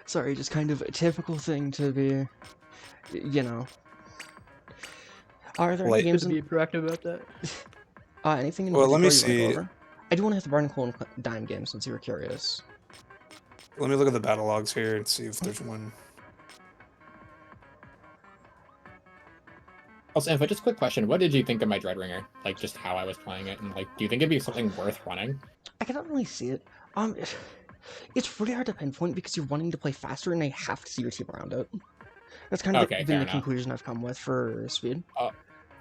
Sorry, just kind of a typical thing to be, you know. Are there any Like, games Good to be proactive about that. anything in well, let me particular you want to go see. over? I do want to hit the Barnacle and Dime game since you were curious. Let me look at the battle logs here and see if there's one. Also, if I just quick question, what did you think of my Dreadringer? Like, just how I was playing it, and like, do you think it'd be something worth running? I cannot really see it. It's really hard to pinpoint because you're wanting to play faster and I have to see your team around it. That's kind of Okay, been fair the enough. conclusion I've come with for speed.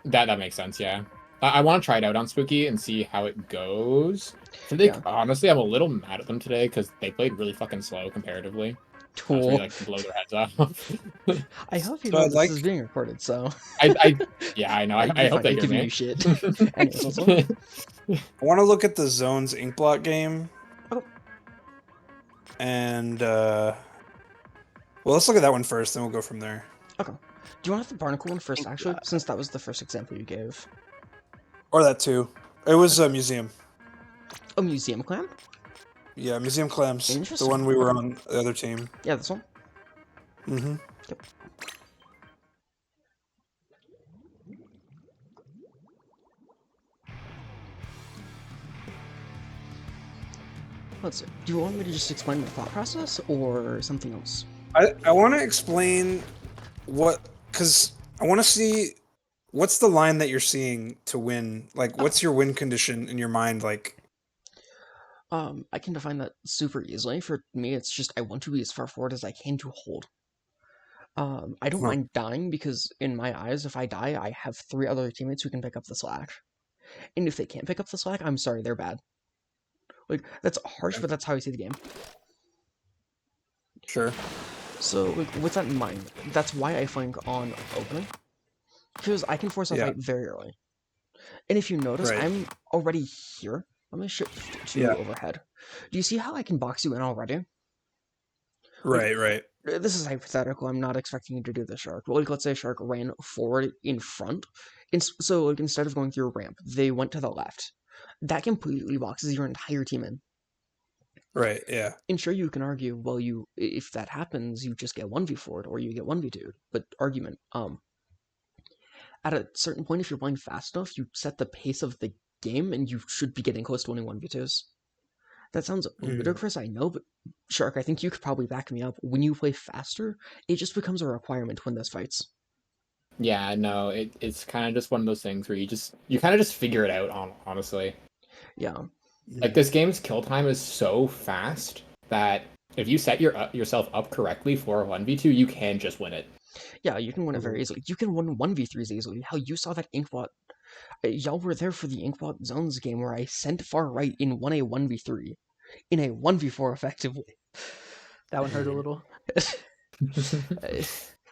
That makes sense. Yeah, I want to try it out on Spooky and see how it goes. I think honestly, I'm a little mad at them today because they played really fucking slow comparatively. I was Cool. ready like to blow their heads off. I hope you So know I'd this like. is being recorded, so. Yeah, I know. I You're hope fine, they I'm hear giving me. you shit. Anyways, what's up? I want to look at the Zones Inkblot game, Oh, and well, let's look at that one first, then we'll go from there. okay. Do you want to have the Barnacle one first, actually, since that was the first example you gave? Or that too. It was a museum. Oh, Museum Clan? Yeah, Museum Clams. The Interesting. one we were Okay. on the other team. Yeah, this one? Mm-hmm. Yep. Let's see. Do you want me to just explain the thought process, or something else? I want to explain because I want to see what's the line that you're seeing to win. Like, what's your win condition in your mind? Like, I can define that super easily. For me, it's just I want to be as far forward as I can to hold. I don't huh, mind dying because, in my eyes, if I die, I have 3 other teammates who can pick up the slack. And if they can't pick up the slack, I'm sorry, they're bad. Like, that's harsh, but that's how I see the game. sure. So, like, with that in mind, that's why I flank on opening. Because I can force a Yeah. fight very early. And if you notice, Right. I'm already here. Let me shift to Yeah. overhead. Do you see how I can box you in already? Right. Right. This is hypothetical. I'm not expecting you to do the shark. But like, let's say a shark ran forward in front. So like, instead of going through a ramp, they went to the left. That completely boxes your entire team in. Right. Yeah. And sure, you can argue, well, if that happens, you just get 1v4'd or you get 1v2'd. But argument, at a certain point, if you're playing fast enough, you set the pace of the game and you should be getting close to winning 1v2s. That sounds ludicrous, I know, but Shark, I think you could probably back me up. When you play faster, it just becomes a requirement to win those fights. Yeah, no, it's kind of just one of those things where you kind of just figure it out. Honestly, Yeah. like this game's kill time is so fast that if you set yourself up correctly for a 1v2, you can just win it. Yeah, you can win it very easily. You can win 1v3s easily. Hell, you saw that Inkbot. Y'all were there for the Inkbot Zones game where I sent far right in 1a 1v3. In a 1v4 effectively. That one hurt a little.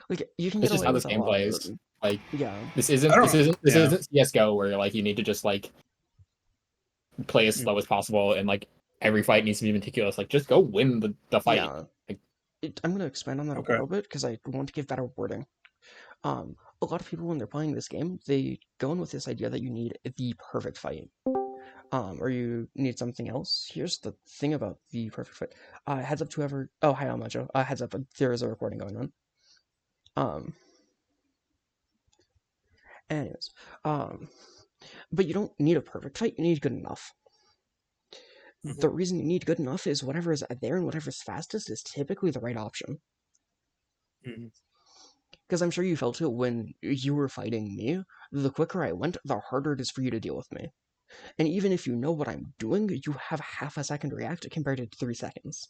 Like, you can It's get just away how with this a game lot of plays. it. Like, Yeah. this isn't I don't know. this Yeah. isn't CS:GO where like you need to just like play as slow as possible and like every fight needs to be meticulous. Like, just go win the fight. Yeah. Like, I'm going to expand on that Okay. a little bit because I want to give better wording. A lot of people when they're playing this game, they go in with this idea that you need the perfect fight. Or you need something else. Here's the thing about the perfect fight. Heads up to whoever. Oh, hi, Amajo. Heads up, there is a recording going on. Anyways, but you don't need a perfect fight. You need good enough. The reason you need good enough is whatever is there and whatever's fastest is typically the right option. Because I'm sure you felt it when you were fighting me. The quicker I went, the harder it is for you to deal with me. And even if you know what I'm doing, you have half a second to react compared to 3 seconds.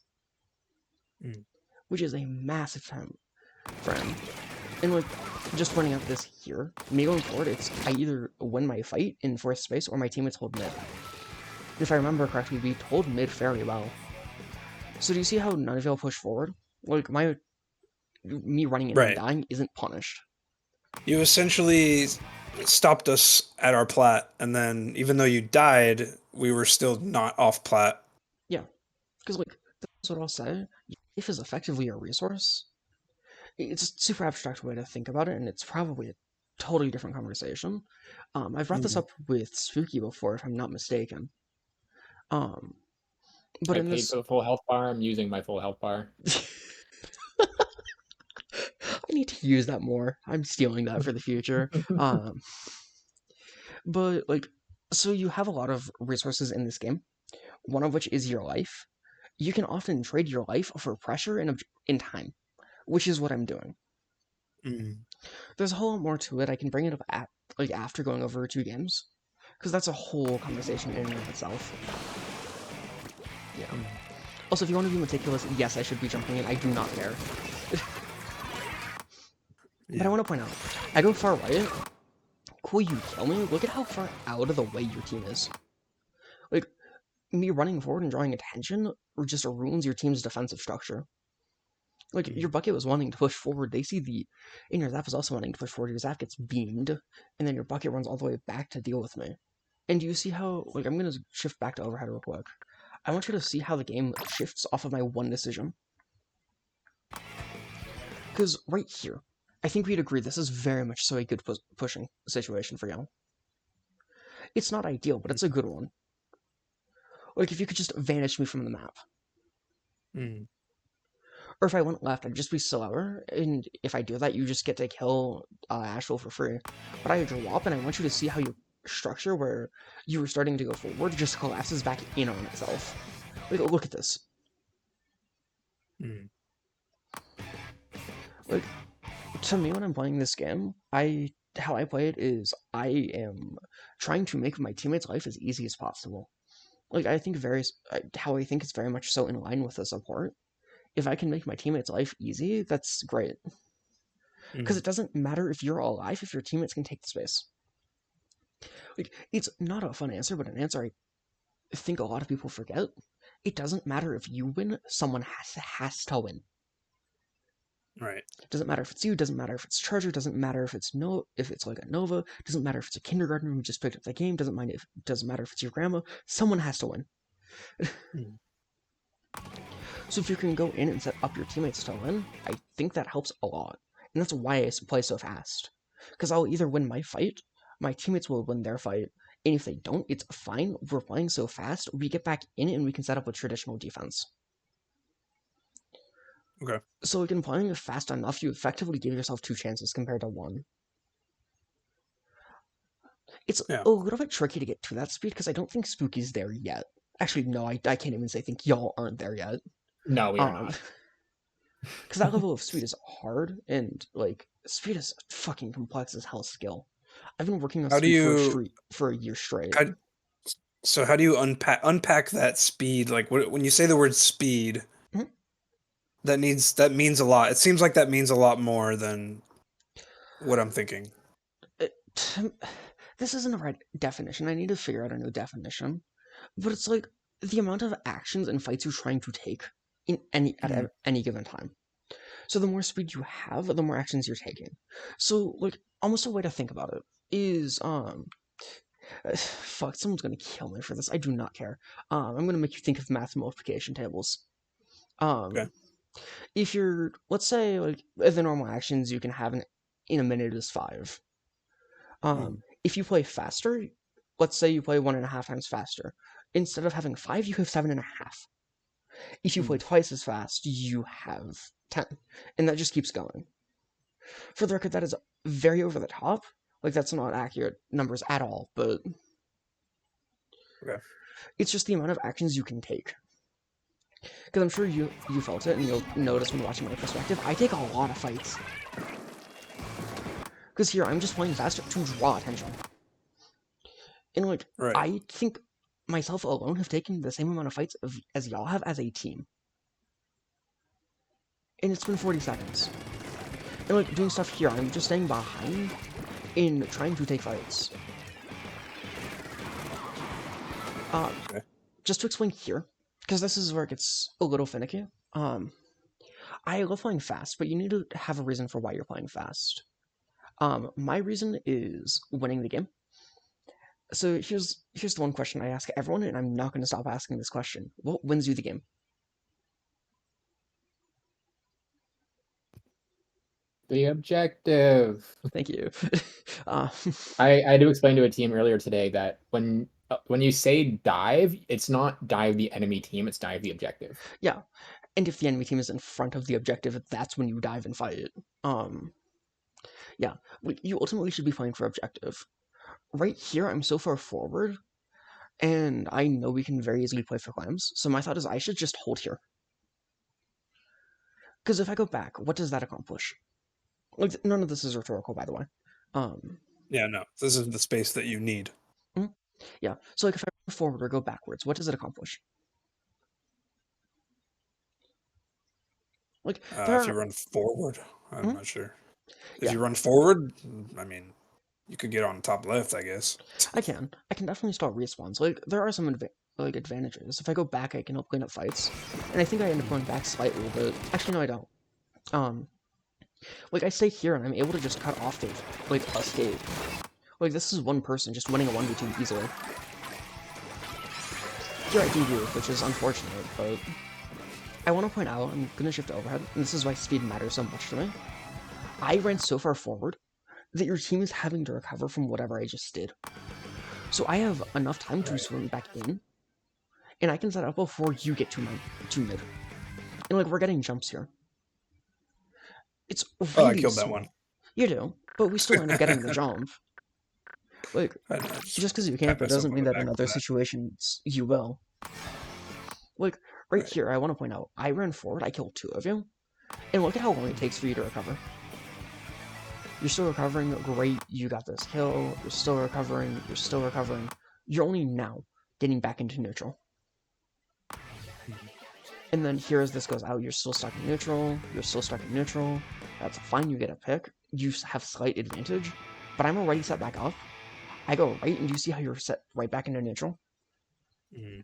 Which is a massive time frame. And like, just pointing out this here, me going forward, it's I either win my fight in fourth space or my teammates hold mid. If I remember correctly, we hold mid fairly well. So do you see how none of y'all push forward? Like, me running in and dying isn't punished. You essentially stopped us at our plat, and then even though you died, we were still not off plat. Yeah. Because, like, that's what I'll say. Life is effectively a resource. It's a super abstract way to think about it, and it's probably a totally different conversation. I've brought this up with Spooky before, if I'm not mistaken. But I in paid this... for the full health bar. I'm using my full health bar. need to use that more. I'm stealing that for the future. But like, so you have a lot of resources in this game, one of which is your life. You can often trade your life for pressure in time, which is what I'm doing. Mm. There's a whole lot more to it. I can bring it up like after going over 2 games, because that's a whole conversation in and of itself. Yeah. Also, if you want to be meticulous, yes, I should be jumping in. I do not care. But I want to point out, I go far right. Cool, you kill me. Look at how far out of the way your team is. Like, me running forward and drawing attention just ruins your team's defensive structure. Like, your bucket was wanting to push forward. They see and your Zap is also wanting to push forward. Your Zap gets beamed, and then your bucket runs all the way back to deal with me. And do you see how, like, I'm going to shift back to overhead real quick. I want you to see how the game shifts off of my one decision. Because right here, I think we'd agree this is very much so a good pushing situation for you. It's not ideal, but it's a good one. Like, if you could just vanish me from the map. Mm. Or if I went left, I'd just be slower, and if I do that, you just get to kill Asheville for free. But I drop, and I want you to see how your structure, where you were starting to go forward, just collapses back in on itself. Like, look at this. Mm. Like, to me, when I'm playing this game, how I play it is I am trying to make my teammates' life as easy as possible. Like, how I think it's very much so in line with the support. If I can make my teammates' life easy, that's great. Because it doesn't matter if you're alive if your teammates can take the space. Like, it's not a fun answer, but an answer I think a lot of people forget. It doesn't matter if you win, someone has to win. Right. Doesn't matter if it's you, doesn't matter if it's Charger, doesn't matter if it's like a Nova, doesn't matter if it's a kindergartner who just picked up the game, doesn't matter if it's your grandma, someone has to win. Mm. So if you can go in and set up your teammates to win, I think that helps a lot. And that's why I play so fast. Because I'll either win my fight, my teammates will win their fight, and if they don't, it's fine. We're playing so fast, we get back in and we can set up a traditional defense. Okay. So like in playing fast enough, you effectively give yourself 2 chances compared to 1. It's a little bit tricky to get to that speed because I don't think Spooky's there yet. Actually, no, I can't even say think y'all aren't there yet. No, we are not. Because that level of speed is hard, and like speed is a fucking complex as hell skill. I've been working on speed for a year straight. So how do you unpack that speed? Like when you say the word speed, mm-hmm. that means a lot. It seems like that means a lot more than what I'm thinking. This isn't the right definition. I need to figure out a new definition. But it's like the amount of actions and fights you're trying to take at any given time. So the more speed you have, the more actions you're taking. So like almost a way to think about it is fuck, someone's gonna kill me for this. I do not care. I'm gonna make you think of math multiplication tables. Okay. If you're, let's say, like the normal actions you can have in a minute is 5. If you play faster, let's say you play 1.5 times faster. Instead of having 5, you have 7.5. If you play twice as fast, you have 10. And that just keeps going. For the record, that is very over the top. Like, that's not accurate numbers at all, but it's just the amount of actions you can take. Because I'm sure you felt it, and you'll notice when watching my perspective, I take a lot of fights. Because here, I'm just playing faster to draw attention. And, like, I think myself alone have taken the same amount of fights as y'all have as a team. And it's been 40 seconds. And, like, doing stuff here, I'm just staying behind in trying to take fights. Just to explain here, because this is where it gets a little finicky. I love playing fast, but you need to have a reason for why you're playing fast. My reason is winning the game. So here's the one question I ask everyone, and I'm not going to stop asking this question. What wins you the game? The objective. Thank you. I do explain to a team earlier today that when you say dive, it's not dive the enemy team, it's dive the objective. Yeah. And if the enemy team is in front of the objective, that's when you dive and fight. Yeah, you ultimately should be playing for objective. Right here, I'm so far forward, and I know we can very easily play for clams, so my thought is I should just hold here. Because if I go back, what does that accomplish? Like, none of this is rhetorical, by the way. Yeah, no, this is the space that you need. Yeah, so like if I go forward or go backwards, what does it accomplish? Like, there If you are... run forward, I'm Hmm? not sure. If Yeah. you run forward, I mean, you could get on top left, I guess. I can definitely start respawns. Like, there are some advantages. If I go back, I can help clean up fights. And I think I end up going back slightly, but... Actually, no, I don't. Like, I stay here, and I'm able to just cut off the, like, escape. Like, this is one person just winning a 1v2 easily. Here I do lose, which is unfortunate, but... I want to point out, I'm going to shift to overhead, and this is why speed matters so much to me. I ran so far forward that your team is having to recover from whatever I just did. So I have enough time to swim back in, and I can set up before you get to mid. And like, we're getting jumps here. It's really Oh, I killed that small. one. You do, but we still end up getting the jump. Like, I know, just because you pat can't, that myself doesn't on mean the that in back for other that. situations you will. Like, right Right. here, I want to point out, I ran forward, I killed 2 of you, and look at how long it takes for you to recover. You're still recovering, great, you got this kill, you're still recovering, you're only now getting back into neutral. And then here as this goes out, you're still stuck in neutral, that's fine, you get a pick, you have slight advantage, but I'm already set back up. I go right, and you see how you're set right back into neutral? Mm.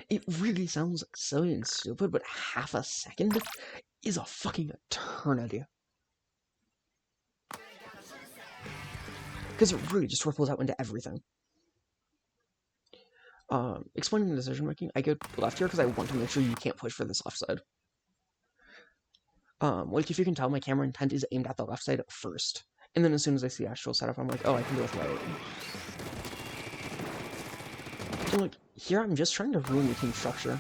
It really sounds silly and stupid, but half a second is a fucking eternity. Because it really just ripples out into everything. Explaining the decision making, I go left here because I want to make sure you can't push for this left side. Like if you can tell, my camera intent is aimed at the left side first. And then as soon as I see actual setup, I'm like, oh, I can do it right. So like, here I'm just trying to ruin your team structure.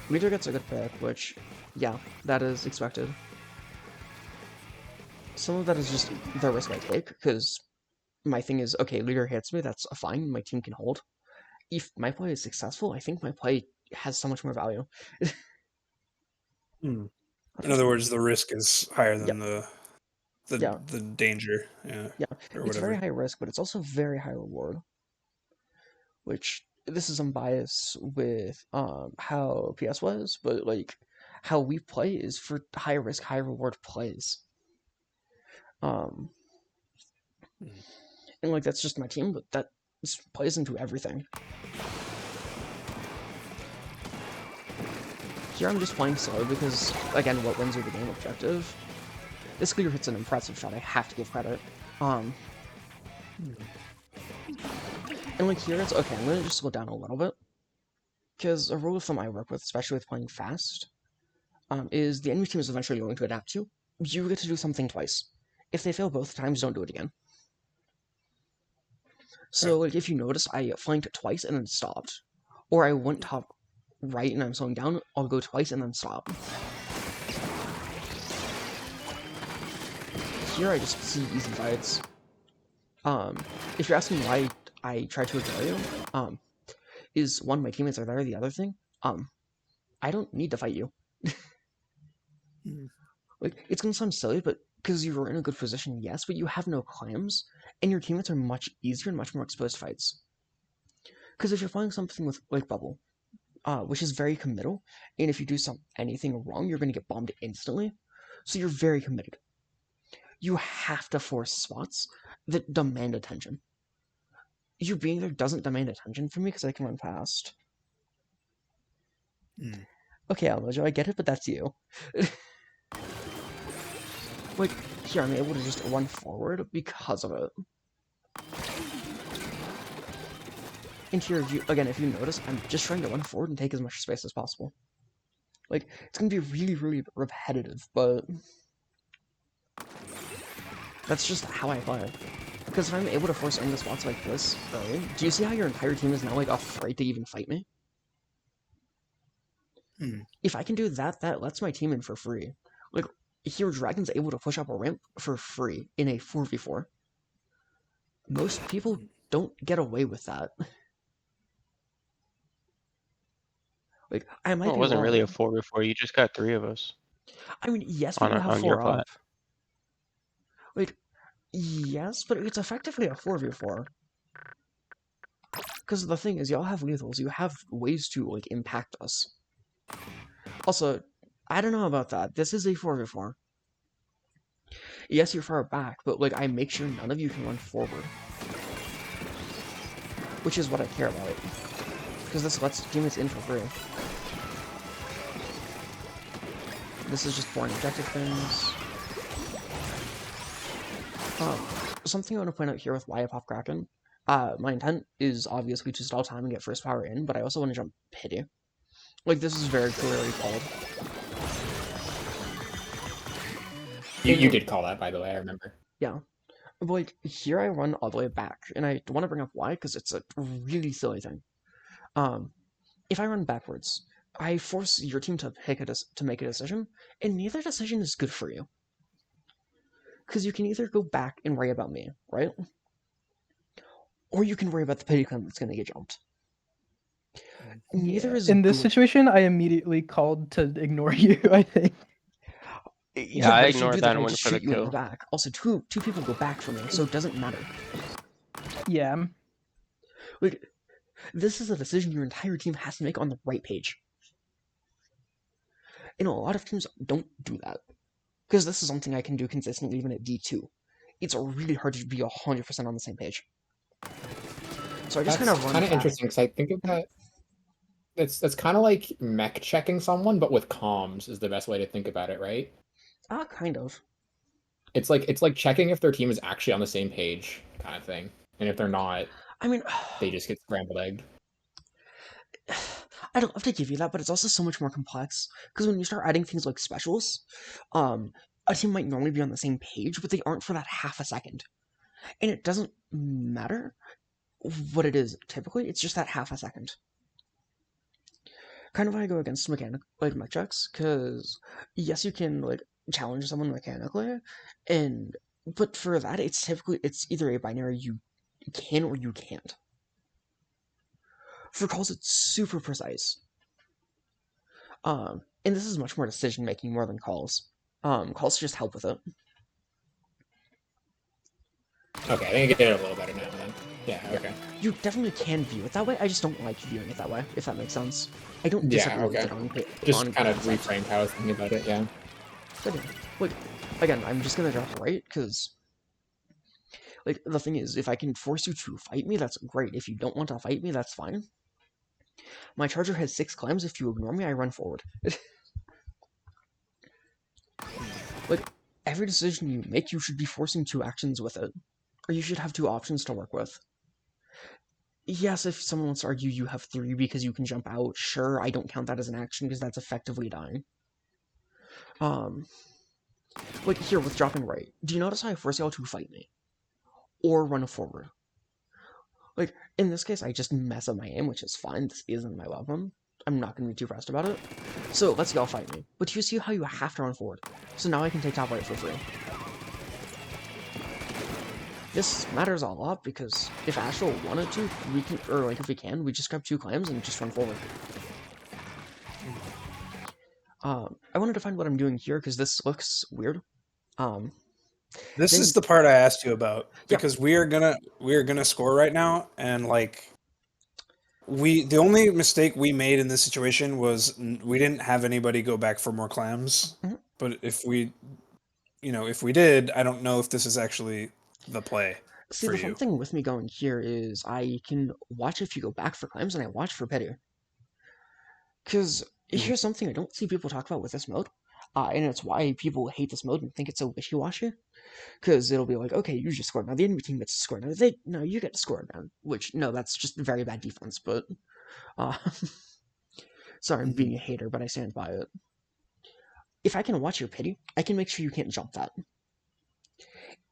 Leader gets a good pick, which, yeah, that is expected. Some of that is just the risk I take, because my thing is, okay, leader hits me, that's fine, my team can hold. If my play is successful, I think my play has so much more value. In other words, the risk is higher Yep. than the Yeah. the danger. Yeah. Yeah, Or it's whatever. very high risk, but it's also very high reward. Which, this is some bias with how PS was, but like, how we play is for high risk, high reward plays. And like, that's just my team, but that plays into everything. Here I'm just playing slow because, again, what wins you the game objective. This clear hits an impressive shot, I have to give credit. And like here it's, okay, I'm gonna just slow down a little bit. Because a rule of thumb I work with, especially with playing fast, is the enemy team is eventually going to adapt to. You get to do something twice. If they fail both times, don't do it again. So, like, if you notice, I flanked twice and then stopped. Or I went top right and I'm slowing down, I'll go twice and then stop. Here I just see easy fights. If you're asking why I try to ignore you, is one, my teammates are there, the other thing, I don't need to fight you. Like, it's gonna sound silly, but because you're in a good position, yes, but you have no clams, and your teammates are much easier and much more exposed fights. Because if you're playing something with, like, Bubble, which is very committal, and if you do anything wrong, you're gonna get bombed instantly, so you're very committed. You have to force spots that demand attention. You being there doesn't demand attention from me because I can run fast. Okay, Almojo, I get it, but that's you. Like, here, I'm able to just run forward because of it. And here, if you notice, I'm just trying to run forward and take as much space as possible. Like, it's gonna be really, really repetitive, but that's just how I play. Because if I'm able to force into spots like this, right? Do you see how your entire team is now, like, afraid to even fight me? Hmm. If I can do that, that lets my team in for free. Like, here, Dragon's able to push up a ramp for free in a 4v4. Most people don't get away with that. Like, I might Well, it be wasn't really a wrong. 4 before. You just got 3 of us I mean, yes, but you have on your 4 up. plat. Like, yes, but it's effectively a 4v4. Because the thing is, y'all have lethals. You have ways to, like, impact us. Also, I don't know about that. This is a 4v4. Yes, you're far back, but, like, I make sure none of you can run forward. Which is what I care about. Because this lets teammates in for free. This is just boring objective things. Something I want to point out here with why I pop Kraken. My intent is obviously to stall time and get first power in, but I also want to jump pity. Like, this is very clearly called. You did call that, by the way, I remember. Yeah. But, like, here I run all the way back, and I want to bring up why, because it's a really silly thing. If I run backwards, I force your team to make a decision, and neither decision is good for you. Because you can either go back and worry about me, right? Or you can worry about the pity clan that's going to get jumped. Neither Yeah. is In this good. situation, I immediately called to ignore you, I think. Yeah, I But if you do ignored that, that I and went just for the shoot you in the kill. back. Also, two people go back for me, so it doesn't matter. Yeah. Like, this is a decision your entire team has to make on the right page. And a lot of teams don't do that. Because this is something I can do consistently even at D2. It's really hard to be 100% on the same page. So I just kind That's of run kind of back. interesting because I think of that. That's kind of like mech checking someone, but with comms is the best way to think about it, right? Kind of. It's like checking if their team is actually on the same page, kind of thing. And if they're not, I mean, they just get scrambled egged. I'd love to give you that, but it's also so much more complex. Because when you start adding things like specials, a team might normally be on the same page, but they aren't for that half a second. And it doesn't matter what it is typically, it's just that half a second. Kind of why I go against mech checks, because yes, you can like challenge someone mechanically, but for that it's either a binary you can or you can't. For calls, it's super precise. And this is much more decision making more than calls. Calls just help with it. Okay, I think I get it a little better now then. Yeah, okay. You definitely can view it that way. I just don't like viewing it that way, if that makes sense. I don't Yeah, disagree with okay. it on Just kind of concept. reframed how I was thinking about it, yeah. But yeah, like, again, I'm just gonna drop right, because, like, the thing is, if I can force you to fight me, that's great. If you don't want to fight me, that's fine. My charger has 6 climbs. If you ignore me, I run forward. Like, every decision you make, you should be forcing 2 actions with it. Or you should have 2 options to work with. Yes, if someone wants to argue you have 3 because you can jump out, sure, I don't count that as an action because that's effectively dying. Like here with dropping right, do you notice how I force y'all to fight me? Or run forward? Like, in this case, I just mess up my aim, which is fine, this isn't my weapon. I'm not gonna be too pressed about it. So, let's y'all fight me. But you see how you have to run forward. So now I can take top right for free. This matters a lot because if Astral wanted to, we can, or like if we can, we just grab 2 clams and just run forward. I wanted to find what I'm doing here because this looks weird. This Then is the part I asked you about yeah, because we are gonna score right now, and like the only mistake we made in this situation was we didn't have anybody go back for more clams. Mhm. But if we did, I don't know if this is actually the play see for the fun you. thing with me going here is I can watch if you go back for clams and I watch for pity. Because Mhm. here's something I don't see people talk about with this mode, and it's why people hate this mode and think it's so wishy-washy. Because it'll be like, okay, you just scored, now the enemy team gets to score, no, you get to score, man. Which, no, that's just very bad defense, but, uh, sorry, I'm being a hater, but I stand by it. If I can watch your pity, I can make sure you can't jump that.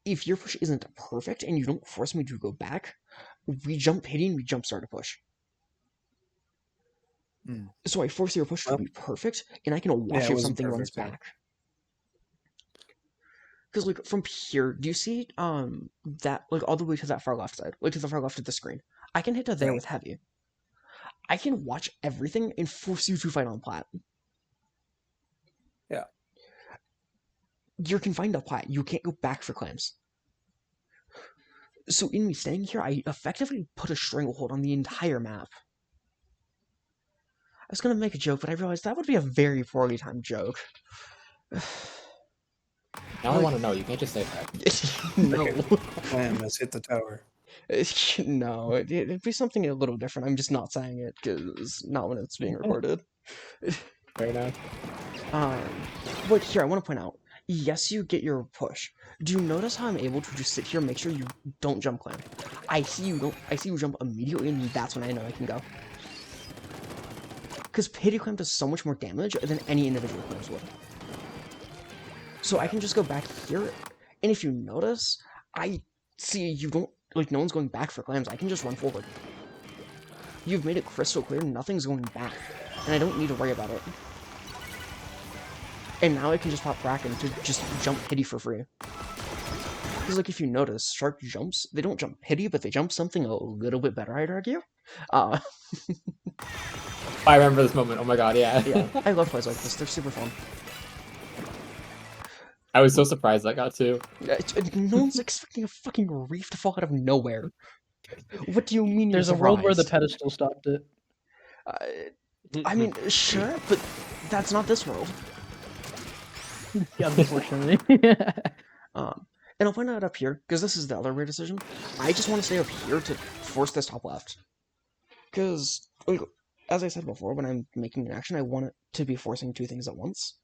If your push isn't perfect and you don't force me to go back, we jump pity and we jump start a push. So I force your push to Well, be perfect, and I can watch it if wasn't something runs perfect, yeah. back. Because like from here, do you see that like all the way to that far left side, like to the far left of the screen? I can hit to there Right. with heavy. I can watch everything and force you to fight on plat. Yeah. You're confined to plat. You can't go back for claims. So in me staying here, I effectively put a stranglehold on the entire map. I was gonna make a joke, but I realized that would be a very poorly timed joke. Now I want to know. You can't just say that. No. Plan has hit the tower. No, it'd be something a little different. I'm just not saying it because not when it's being recorded. Fair enough. But here I want to point out. Yes, you get your push. Do you notice how I'm able to just sit here and make sure you don't jump climb? I see you don't. I see you jump immediately, and that's when I know I can go. Because pity climb does so much more damage than any individual claims would. So I can just go back here, and if you notice, I see you don't, like, no one's going back for clams. I can just run forward. You've made it crystal clear nothing's going back, and I don't need to worry about it. And now I can just pop Bracken to just jump pity for free. Because, like, if you notice, shark jumps, they don't jump pity, but they jump something a little bit better, I'd argue. I remember this moment. Oh my god, yeah. Yeah, I love plays like this. They're super fun. I was so surprised I got to. No one's expecting a fucking reef to fall out of nowhere. What do you mean There's a you're world where the surprised? pedestal stopped it. I mean, sure, but that's not this world. Yeah, unfortunately. And I'll point out up here, because this is the other weird decision. I just want to stay up here to force this top left. Because, like, as I said before, when I'm making an action, I want it to be forcing two things at once.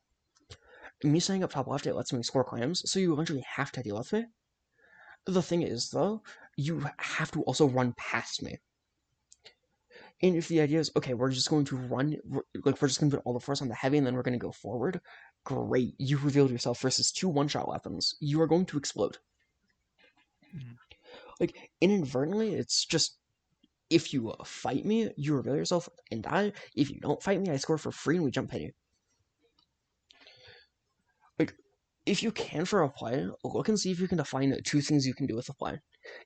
Me staying up top left, it lets me score claims, so you eventually have to deal with me. The thing is, though, you have to also run past me. And if the idea is, okay, we're just going to run, like, we're just going to put all the force on the heavy and then we're going to go forward, great. You revealed yourself versus two one-shot weapons. You are going to explode. Like, inadvertently, it's just, if you fight me, you reveal yourself and die. If you don't fight me, I score for free and we jump pity. Like, if you can for a play, look and see if you can define two things you can do with a play.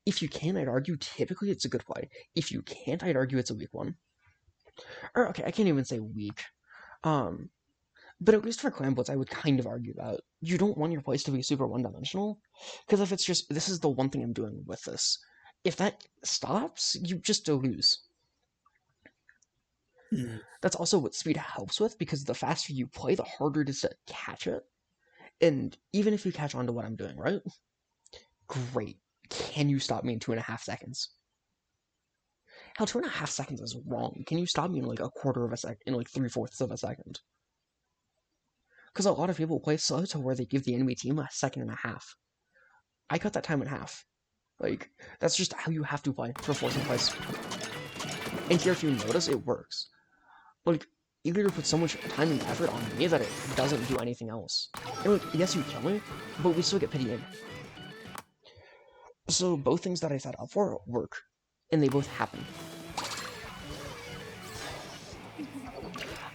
If you can, I'd argue typically it's a good play. If you can't, I'd argue it's a weak one. Or, okay, I can't even say weak. But at least for clan blitz, I would kind of argue that. You don't want your plays to be super one-dimensional, because if it's just, this is the one thing I'm doing with this. If that stops, you just lose. That's also what speed helps with, because the faster you play, the harder it is to catch it. And even if you catch on to what I'm doing, right? Great. Can you stop me in 2.5 seconds? Hell, 2.5 seconds is wrong. Can you stop me in like a quarter of a second, in like 3/4 of a second? Because a lot of people play slow to where they give the enemy team 1.5 seconds. I cut that time in half. Like, that's just how you have to play for forcing plays. And here, if you notice, it works. Like, you either put so much time and effort on me that it doesn't do anything else. And like, yes, you kill me, but we still get pity in. So both things that I set up for work, and they both happen.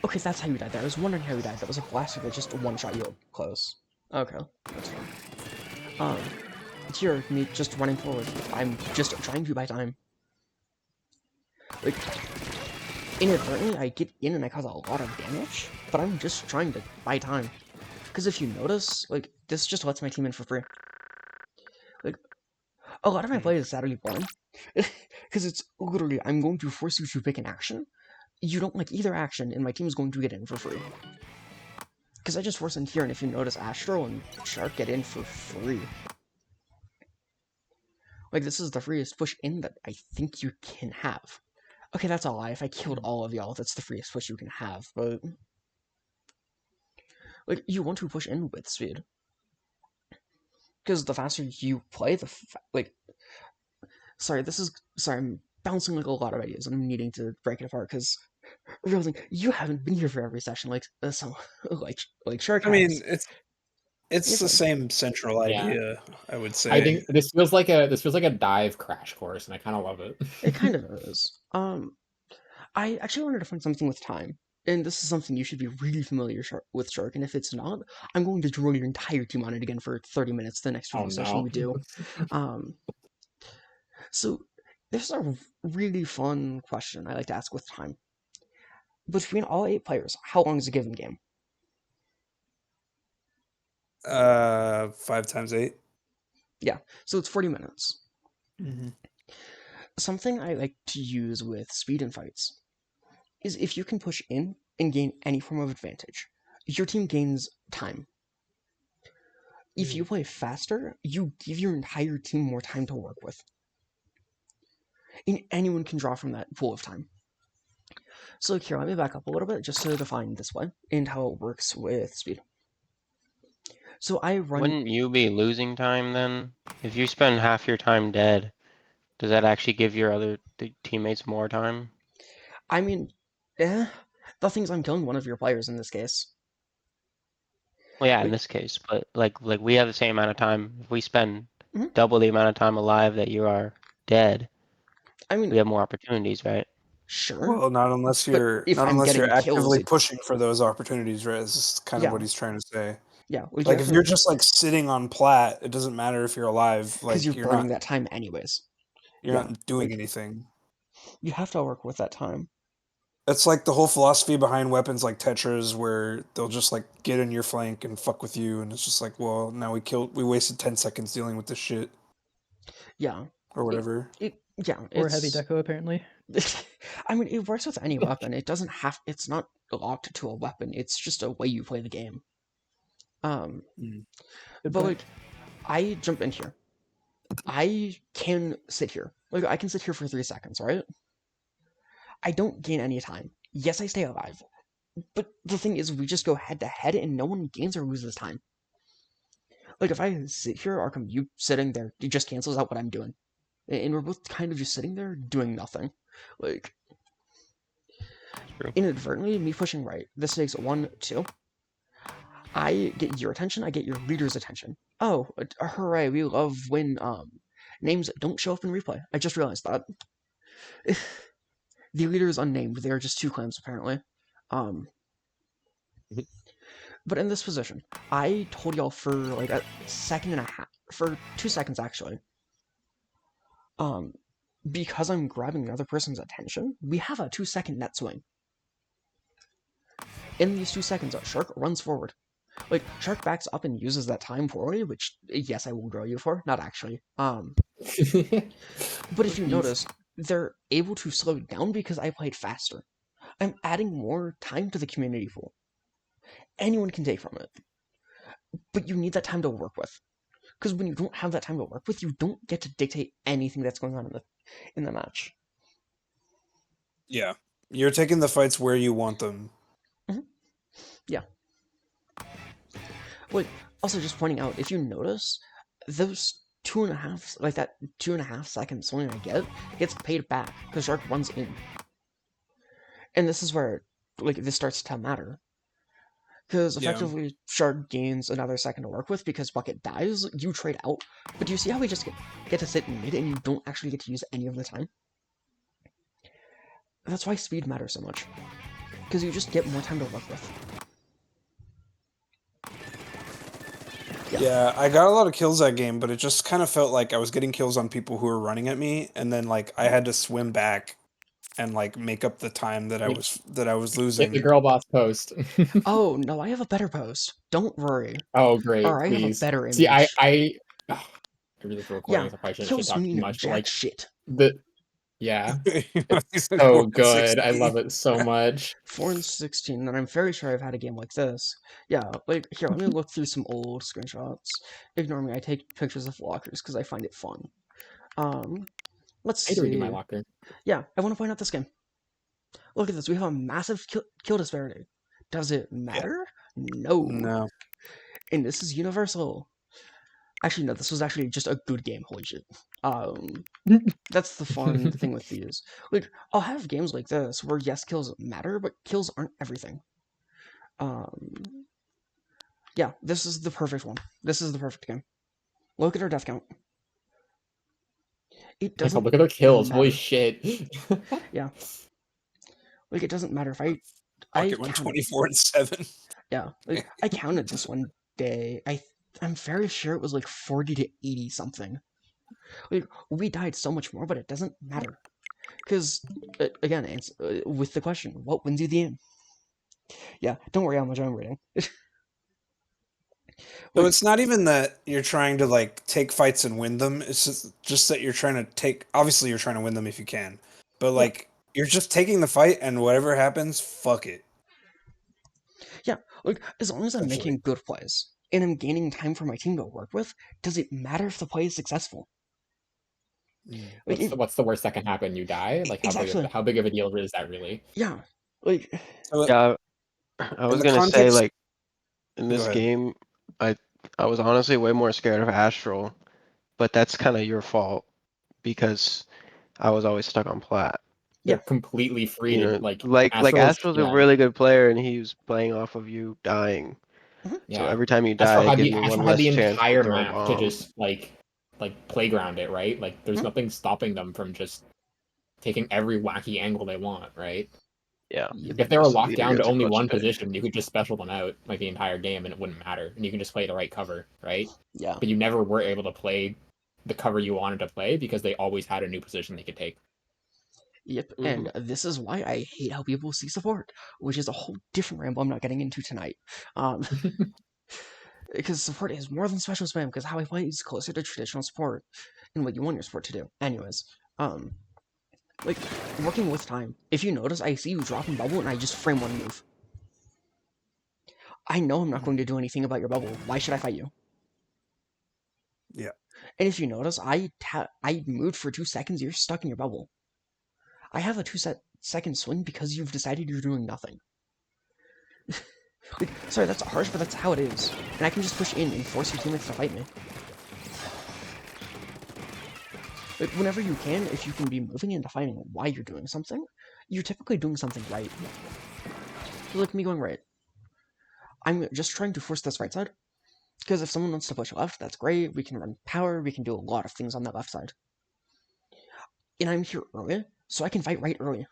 Okay, that's how you died there. I was wondering how you died. That was a blaster that just one-shot you up close. Okay, that's fine. Here, me just running forward. I'm just trying to buy time. Like, inadvertently, I get in and I cause a lot of damage, but I'm just trying to buy time. Because if you notice, like, this just lets my team in for free. Like, a lot of my play is Saturday born. Because it's literally, I'm going to force you to pick an action. You don't like either action, and my team is going to get in for free. Because I just force in here, and if you notice, Astro and Shark get in for free. Like, this is the freest push in that I think you can have. Okay, that's a lie. If I killed all of y'all, that's the freest push you can have, but... Like, you want to push in with speed. Because the faster you play, like... Sorry, I'm bouncing like a lot of ideas, and I'm needing to break it apart, because... Realizing, you haven't been here for every session, like Shark I has. mean, it's You're the fine. same central Yeah. idea, I would say. I think this feels like a dive crash course, and I kind of love it. It kind of is. I actually wanted to find something with time. And this is something you should be really familiar with, Shark. And if it's not, I'm going to drill your entire team on it again for 30 minutes the next Oh streaming session no. we do. Um, so this is a really fun question I like to ask with time. Between all 8 players, how long is a given game? 5 times 8. Yeah, so it's 40 minutes. Mm-hmm. Something I like to use with speed and fights is if you can push in and gain any form of advantage, your team gains time. If you play faster, you give your entire team more time to work with. And anyone can draw from that pool of time. So here, let me back up a little bit just to define this one and how it works with speed. So I run... Wouldn't you be losing time then? If you spend half your time dead, does that actually give your other teammates more time? I mean, the thing is I'm killing one of your players in this case. Well, yeah, in Like, this case, but like we have the same amount of time. If we spend Mhm. double the amount of time alive that you are dead, I we mean, have more opportunities, right? sure, Well, not unless but you're if I'm getting kills, actively pushing for those opportunities, right? Is kind of yeah, what he's trying to say. yeah. Like you Like have if to, you're just like sitting on plat, it doesn't matter if you're alive. because you're Like burning that time anyways. you're Yeah, not doing like anything. you have to work with that time. That's like the whole philosophy behind weapons like Tetras, where they'll just like get in your flank and fuck with you, and it's just like, well, now we wasted 10 seconds dealing with this shit Yeah, or whatever. yeah, Or heavy it's... deco, apparently. I mean, it works with any weapon. It doesn't have. It's not locked to a weapon. It's just a way you play the game. Um, Mm. Good but point. like, I jump in here. I can sit here. Like, I can sit here for 3 seconds, right? I don't gain any time. Yes, I stay alive. But the thing is, we just go head to head, and no one gains or loses time. Like, if I sit here, Arkham, you sitting there, it just cancels out what I'm doing. And we're both kind of just sitting there doing nothing. Like, True. inadvertently, me pushing right. This takes 1, 2. I get your attention, I get your leader's attention. Oh, hooray, we love when names don't show up in replay. I just realized that. The leader is unnamed, they are just 2 clans apparently. Um, but in this position, I told y'all for like a second and a half, for 2 seconds actually. Because I'm grabbing the other person's attention, we have a 2-second net swing. In these 2 seconds, Shark runs forward. Like, Shark backs up and uses that time poorly, which, yes, I will grow you for. Not actually. But if you notice, they're able to slow down because I played faster. I'm adding more time to the community pool. Anyone can take from it. But you need that time to work with. Because when you don't have that time to work with, you don't get to dictate anything that's going on in the match. Yeah, you're taking the fights where you want them. Mm-hmm. Yeah. Like, also just pointing out, if you notice, those 2.5, like that 2.5 second swing I get, gets paid back because Shark runs in. And this is where, like, this starts to matter. Because effectively, Shark gains another second to work with because Bucket dies, you trade out. But do you see how we just get to sit in mid and you don't actually get to use any of the time? That's why speed matters so much. Because you just get more time to work with. Yeah, I got a lot of kills that game, but it just kind of felt like I was getting kills on people who were running at me, and then like I had to swim back and like make up the time that I was Get losing. the girl boss post. Oh, no, I have a better post. Don't worry. Oh, great, Or I have a please. better See, image. I read this recording, Yeah, so I probably shouldn't shit kills talk too mean much, but jack like shit. yeah, He's it's like so 4 and good. I 16. love it so much. 4 and 16, and I'm very sure I've had a game like this. Yeah, like, here, let me look through some old screenshots. Ignore me, I take pictures of lockers because I find it fun. Let's I had to redo my see. locker. Yeah, I want to point out this game. Look at this, we have a massive kill disparity. Does it matter? No. No. And this is universal. Actually, no, this was actually just a good game, holy shit. That's the fun thing with these. Like, I'll have games like this where, yes, kills matter, but kills aren't everything. Yeah, this is the perfect one. This is the perfect game. Look at our death count. It Like, doesn't look at their kills. Holy matter. shit. Yeah. Like, it doesn't matter if I Fuck, it went counted. 24-7. Yeah, like I counted this one day. I'm very sure it was like 40 to 80 something. Like we died so much more, but it doesn't matter because again, with the question, what wins you the game? Yeah, don't worry how much I'm reading. So Like, it's not even that you're trying to like take fights and win them. It's just that you're trying to take. Obviously, you're trying to win them if you can, but yeah, like you're just taking the fight, and whatever happens, fuck it. yeah. Like as long as I'm Essentially. making good plays and I'm gaining time for my team to work with, does it matter if the play is successful? Mm. Like, What's the worst that can happen? You die? Like exactly. how big of a deal is that really? Yeah. Like, So Yeah, I in was the gonna say context, like in go this ahead. game, I I was honestly way more scared of Astral, but that's kind of your fault because I was always stuck on Plat. yeah. They're completely free You to know, like like Astral's, Astral's a yeah. really good player and he was playing off of you dying. Mhm. So Yeah. every time you die, it gives me one Astral had less the chance to entire throw a map to bomb. just like playground it, right? Like there's Mhm. nothing stopping them from just taking every wacky angle they want, right? Yeah, Yep. If they were just the locked leader down to gets a only clutch one pick. position, you could just special them out like the entire game and it wouldn't matter. And you can just play the right cover, right? Yeah. But you never were able to play the cover you wanted to play because they always had a new position they could take. Yep, Mhm. and this is why I hate how people see support, which is a whole different ramble I'm not getting into tonight. Um, because support is more than special spam, because how I play is closer to traditional support and what you want your support to do. Anyways, um, like, working with time, if you notice, I see you dropping bubble and I just frame one move. I know I'm not going to do anything about your bubble. Why should I fight you? Yeah. And if you notice, I moved for 2 seconds, you're stuck in your bubble. I have a second swing because you've decided you're doing nothing. Like, sorry, that's harsh, but that's how it is. And I can just push in and force your teammates to fight me. Like, whenever you can, if you can be moving and defining why you're doing something, you're typically doing something right. So, like me going right. I'm just trying to force this right side. Because if someone wants to push left, that's great. We can run power, we can do a lot of things on that left side. And I'm here early, so I can fight right early.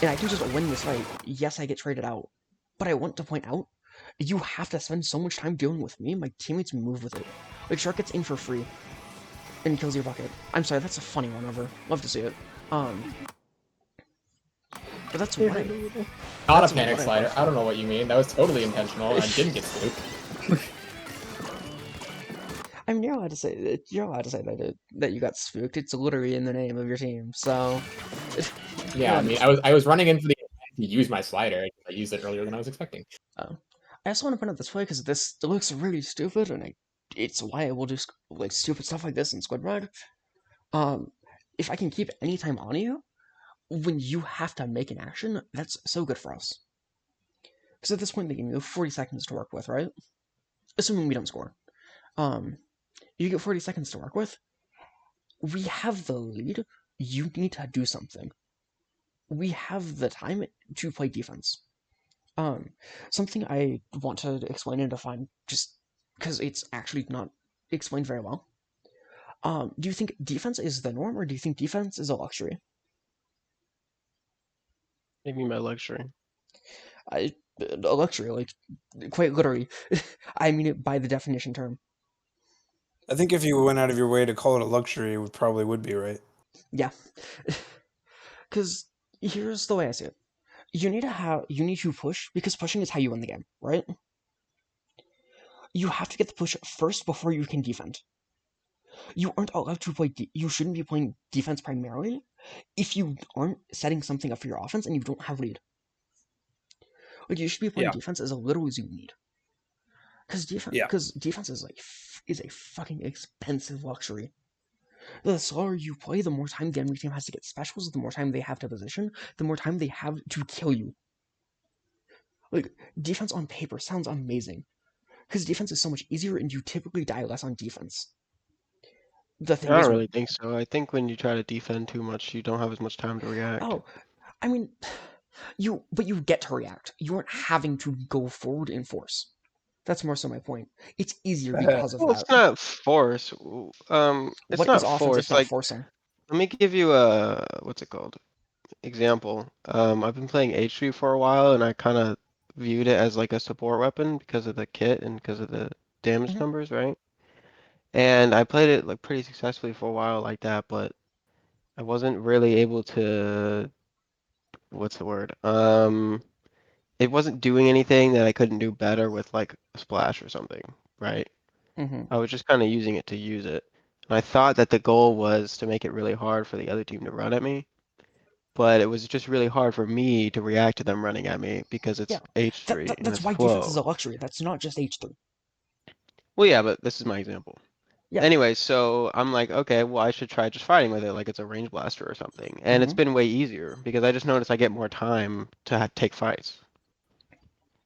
And I can just win this fight. Yes, I get traded out. But I want to point out, you have to spend so much time dealing with me, my teammates move with it. Like, Shark gets in for free. And kills your bucket. I'm sorry, that's a funny one over. Love to see it. But that's what I. Not That's a panic what I slider. love. I don't know what you mean. That was totally intentional. I didn't get spooked. I mean, you're allowed to say that you got spooked. It's literally in the name of your team. So. Yeah, I mean, I was running into the intent to use my slider. I used it earlier than I was expecting. I also want to point out this play because this looks really stupid, and it's why I will do like stupid stuff like this in Squid Ride. If I can keep any time on you, when you have to make an action, that's so good for us. Because at this point in the game, you have 40 seconds to work with, right? Assuming we don't score. You get 40 seconds to work with. We have the lead. You need to do something. We have the time to play defense. Something I want to explain and define, just because it's actually not explained very well. Do you think defense is the norm, or do you think defense is a luxury? Maybe my luxury. A luxury, like quite literally. I mean it by the definition term. I think if you went out of your way to call it a luxury, it probably would be right. Yeah, because here's the way I see it. You need to push because pushing is how you win the game, right? You have to get the push first before you can defend. You aren't allowed to play. You shouldn't be playing defense primarily if you aren't setting something up for your offense and you don't have lead. Like you should be playing Yeah. defense as little as you need. Yeah. Because defense is a fucking expensive luxury. The slower you play, the more time the enemy team has to get specials, the more time they have to position, the more time they have to kill you. Like defense on paper sounds amazing, because defense is so much easier and you typically die less on defense. The I thing is, don't really think so. I think when you try to defend too much, you don't have as much time to react. oh, I mean, but you get to react. You aren't having to go forward in force. That's more so my point. It's easier because of Well, that. it's not force. It's What is not offense if force. not Like, forcing? let me give you a what's it called? example. I've been playing H3 for a while, and I kind of viewed it as like a support weapon because of the kit and because of the damage Mhm. numbers, right? And I played it like pretty successfully for a while like that, but I wasn't really able to, what's the word? It wasn't doing anything that I couldn't do better with like a splash or something, right? Mhm. I was just kind of using it to use it. And I thought that the goal was to make it really hard for the other team to run at me, but it was just really hard for me to react to them running at me because Yeah. it's H3 and That's it's why defense is flow. a luxury. That's not just H3. Well, yeah, but this is my example. Yeah. Anyway, so I'm like, okay, well, I should try just fighting with it like it's a range blaster or something. And it's Mhm. been way easier because I just noticed I get more time to take fights.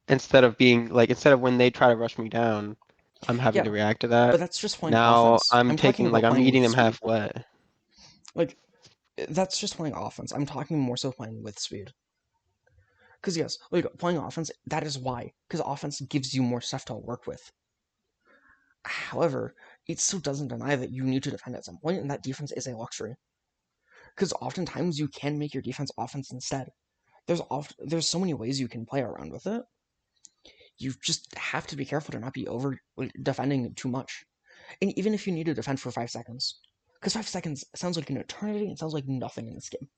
Instead of being like, instead of when they try to rush me down, I'm having Yeah. to react to But that. that's just playing Now offense. I'm I'm talking taking, like, about I'm playing eating with them speed. halfway. Like that's just playing offense. I'm talking more so playing with speed. Because yes, like playing offense, that is why. Because offense gives you more stuff to work with. However, it still doesn't deny that you need to defend at some point, and that defense is a luxury. Because oftentimes you can make your defense offense instead. There's so many ways you can play around with it. You just have to be careful to not be over defending too much. And even if you need to defend for 5 seconds, because 5 seconds sounds like an eternity, it sounds like nothing in this game.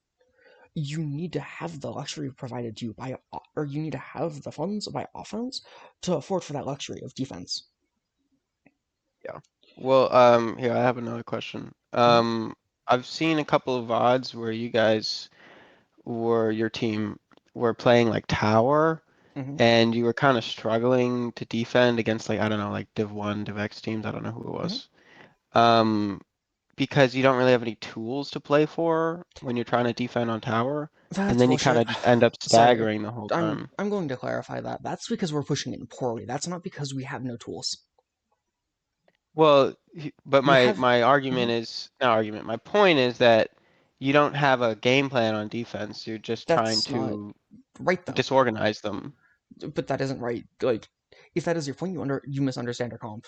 You need to have the luxury provided to you by, or you need to have the funds by offense to afford for that luxury of defense. Yeah. Well, here, I have another question. Mhm. I've seen a couple of VODs where you guys your team were playing like tower Mhm. and you were kind of struggling to defend against like, I don't know, like Div 1, Div X teams, I don't know who it Mhm. was. Um, because you don't really have any tools to play for when you're trying to defend on tower, and That's then you kind bullshit. of just end up Sorry. staggering the whole I'm time. I'm going to clarify that. That's because we're pushing in poorly. That's not because we have no tools. Well, but We my have. my argument Mhm. is not argument. My point is that you don't have a game plan on defense. You're just trying That's not to right though. disorganize them. But that isn't right. Like, if that is your point, you misunderstand our comp.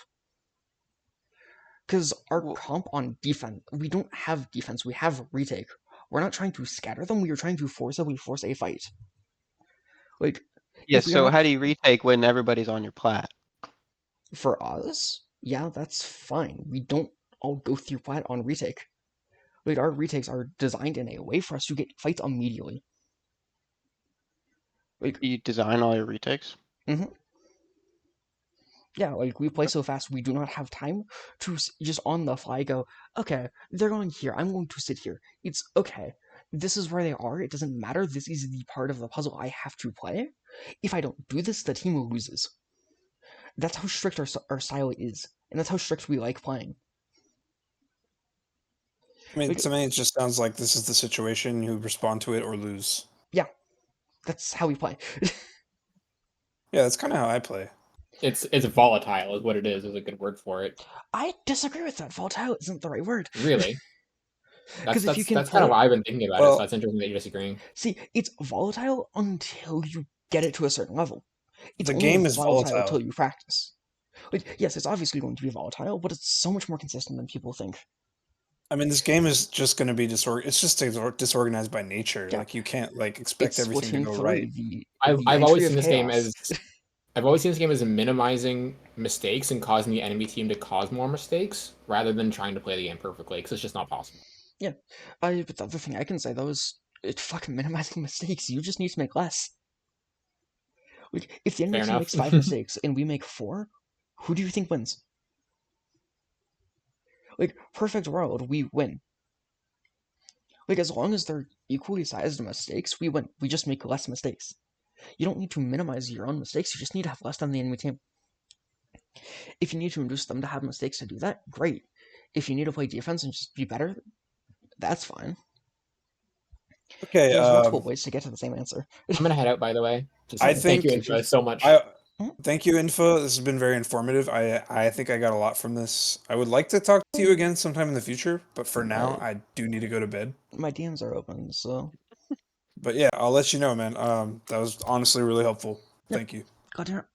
Because our Well, comp on defense, we don't have defense. We have retake. We're not trying to scatter them. We are trying to force a fight. Like, yeah, if we are so not how do you retake when everybody's on your plat? for us, yeah, that's fine. We don't all go through plat on retake. Like, our retakes are designed in a way for us to get fights immediately. Like, You design all your retakes? mhm. Yeah, like we play so fast, we do not have time to just on the fly go, okay, they're going here, I'm going to sit here. It's okay. This is where they are. It doesn't matter. This is the part of the puzzle I have to play. If I don't do this, the team loses. That's how strict our style is, and that's how strict we like playing. I mean, Like, to me, it just sounds like this is the situation. You respond to it or lose. yeah, that's how we play. Yeah, that's kind of how I play. It's volatile, is what it is a good word for it. I disagree with that. Volatile isn't the right word. Really. Because if you can That's kind of play, what I've been thinking about it, so Well, that's interesting that you're disagreeing. see, it's volatile until you get it to a certain level. It's the only game is volatile volatile. until you practice. Like, yes, it's obviously going to be volatile, but it's so much more consistent than people think. I mean, this game is just going to be It's just disorganized by nature. Yeah, Like you can't like expect it's everything to Splatoon go 3, right. the I've entry always of seen this game chaos. as I've always seen this game as minimizing mistakes and causing the enemy team to cause more mistakes rather than trying to play the game perfectly because it's just not possible. Yeah, but the other thing I can say though is it's fucking minimizing mistakes. You just need to make less. Like, if the enemy Fair team enough. makes 5 mistakes and we make 4, who do you think wins? Like, perfect world, we win. Like, as long as they're equally sized mistakes, we win. We just make less mistakes. You don't need to minimize your own mistakes, you just need to have less than the enemy team. If you need to induce them to have mistakes to do that, great. If you need to play defense and just be better, that's fine. Okay. There's multiple ways to get to the same answer. I'm gonna head out, by the way. Just I Okay, thank you, think Info, so much. I Mhm. thank you, Info. This has been very informative. I think I got a lot from this. I would like to talk to you again sometime in the future, but for now, my I do need to go to bed. my DMs are open, so But yeah, I'll let you know, man. That was honestly really helpful. yep. Thank you. Glad to hear it.